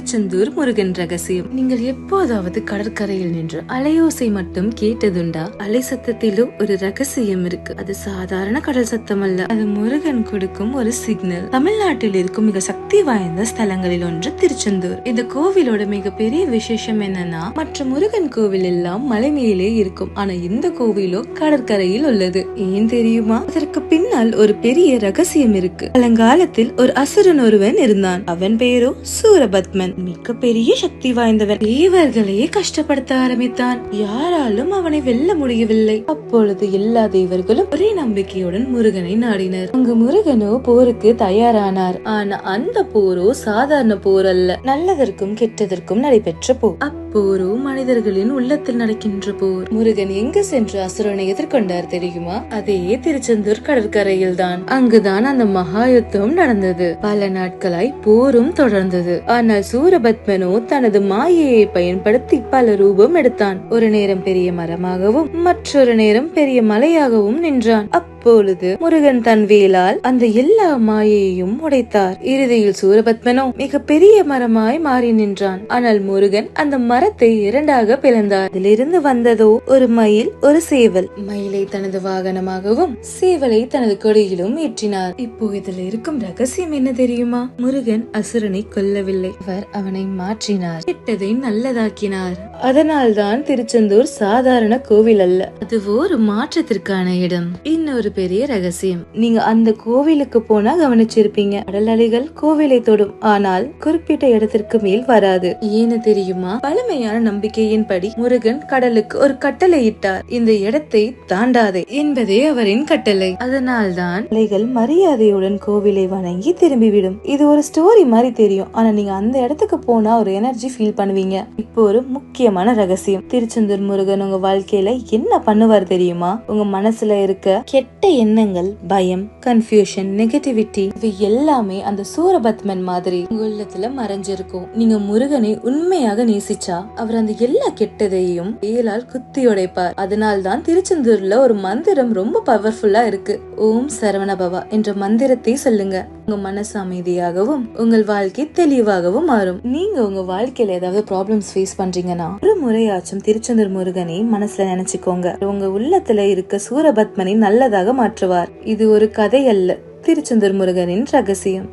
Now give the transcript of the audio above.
திருச்செந்தூர் முருகன் ரகசியம். நீங்கள் எப்போதாவது கடற்கரையில் நின்று அலையோசை மட்டும் கேட்டதுண்டா? அலை சத்தத்திலும் ஒரு ரகசியம் இருக்கு. அது சாதாரண கடல் சத்தம் அல்ல, அது முருகன் கொடுக்கும் ஒரு சிக்னல். தமிழ்நாட்டில் இருக்கும் மிக சக்தி வாய்ந்த ஸ்தலங்களில் ஒன்று திருச்செந்தூர். இந்த கோவிலோட மிகப்பெரிய விசேஷம் என்னன்னா, மற்ற முருகன் கோவில் எல்லாம் மலை மேலே இருக்கும், ஆனா இந்த கோவிலோ கடற்கரையில் உள்ளது. ஏன் தெரியுமா? அதற்கு பின்னால் ஒரு பெரிய ரகசியம் இருக்கு. பழங்காலத்தில் ஒரு அசுரன் ஒருவன் இருந்தான். அவன் பேரோ சூரபத்மன். மிக பெரிய சக்தி வாய்ந்தவன். தேவர்களையே கஷ்டப்படுத்த ஆரம்பித்தான். யாராலும் அவனை வெல்ல முடியவில்லை. அப்பொழுது எல்லா தேவர்களும் ஒரே நம்பிக்கையுடன் முருகனை நாடினர். அங்கு முருகனோ போருக்கு தயாரானார். ஆனா அந்த போரோ சாதாரண போர் அல்ல, நல்லதற்கும் கெட்டதற்கும் நடைபெற்ற போர். அப்போரோ மனிதர்களின் உள்ளத்தில் நடக்கின்ற போர். முருகன் எங்கு சென்று அசுரனை எதிர்கொண்டார் தெரியுமா? அதே திருச்செந்தூர் கடற்கரையில் தான். அங்குதான் அந்த மகா யுத்தம் நடந்தது. பல நாட்களாய் போரும் தொடர்ந்தது. ஆனால் சூரபத்மனோ தனது மாயையை பயன்படுத்தி பல ரூபம் எடுத்தான். ஒரு நேரம் பெரிய மரமாகவும் மற்றொரு நேரம் பெரிய மலையாகவும் நின்றான். அப்பொழுது முருகன் தன் வேலால் அந்த எல்லா மாயையையும் உடைத்தார். இறுதியில் சூரபத்மனோ மிக பெரிய மரமாய் மாறி நின்றான். ஆனால் முருகன் அந்த மரத்தை இரண்டாக பிளந்தார். அதிலிருந்து வந்ததோ ஒரு மயில், ஒரு சேவல். மயிலை தனது வாகனமாகவும் சேவலை தனது கொடியிலும் ஏற்றினார். இப்போ இதில் இருக்கும் ரகசியம் என்ன தெரியுமா? முருகன் அசுரனை கொல்லவில்லை, அவர் அவனை மாற்றினார், கெட்டதை நல்லதாக்கினார். அதனால்தான் திருச்செந்தூர் சாதாரண கோவில் அல்ல, அது ஒரு மாற்றத்திற்கான இடம். இன்னொரு பெரிய ரகசியம், நீங்க அந்த கோவிலுக்கு போனா கவனிச்சிருப்பீங்க, கடல் அலைகள் கோவிலை தொடும், ஆனால் குறிப்பிட்ட இடத்திற்கு மேல் வராது. ஏன்னு தெரியுமா? பழமையான நம்பிக்கையின்படி முருகன் கடலுக்கு ஒரு கட்டளை இட்டார், இந்த இடத்தை தாண்டாதே என்பதே அவரின் கட்டளை. அதனால்தான் அலைகள் மரியாதையுடன் கோவிலை வணங்கி திரும்பிவிடும். இது ஒரு ஸ்டோரி மாதிரி தெரியும், ஆனா நீங்க அந்த இடத்துக்கு போனா ஒரு எனர்ஜி ஃபீல் பண்ணுவீங்க. இப்போ ஒரு முக்கியமான ரகசியம், திருச்செந்தூர் முருகன் உங்க வாழ்க்கையில என்ன பண்ணுவார் தெரியுமா? உங்க மனசுல இருக்க கெட்ட எண்ணங்கள், பயம், கன்ஃபியூஷன், நெகட்டிவிட்டி, இவை எல்லாமே அந்த சூரபத்மன் மாதிரி உங்க உள்ளத்துல மறைஞ்சிருக்கும். நீங்க முருகனை உண்மையாக நேசிச்சா அவர் அந்த எல்லா கெட்டதையும் வேலால் குத்தி உடைப்பார். அதனால்தான் திருச்செந்தூர்ல ஒரு மந்திரம் ரொம்ப பவர்ஃபுல்லா இருக்கு. ஓம் சரவணபவா என்ற மந்திரத்தை சொல்லுங்க. உங்க மனசு அமைதியாகவும் உங்கள் வாழ்க்கை தெளிவாகவும் மாறும். நீங்க உங்க வாழ்க்கையில ஏதாவது ப்ராப்ளம்ஸ் ஃபேஸ் பண்றீங்கன்னா ஒரு முறையாச்சும் திருச்செந்தூர் முருகனை மனசுல நினைச்சுக்கோங்க. உங்க உள்ளத்துல இருக்க சூரபத்மனை நல்லதாக மாற்றுவார். இது ஒரு கதை அல்ல, திருச்செந்தூர் முருகனின் ரகசியம்.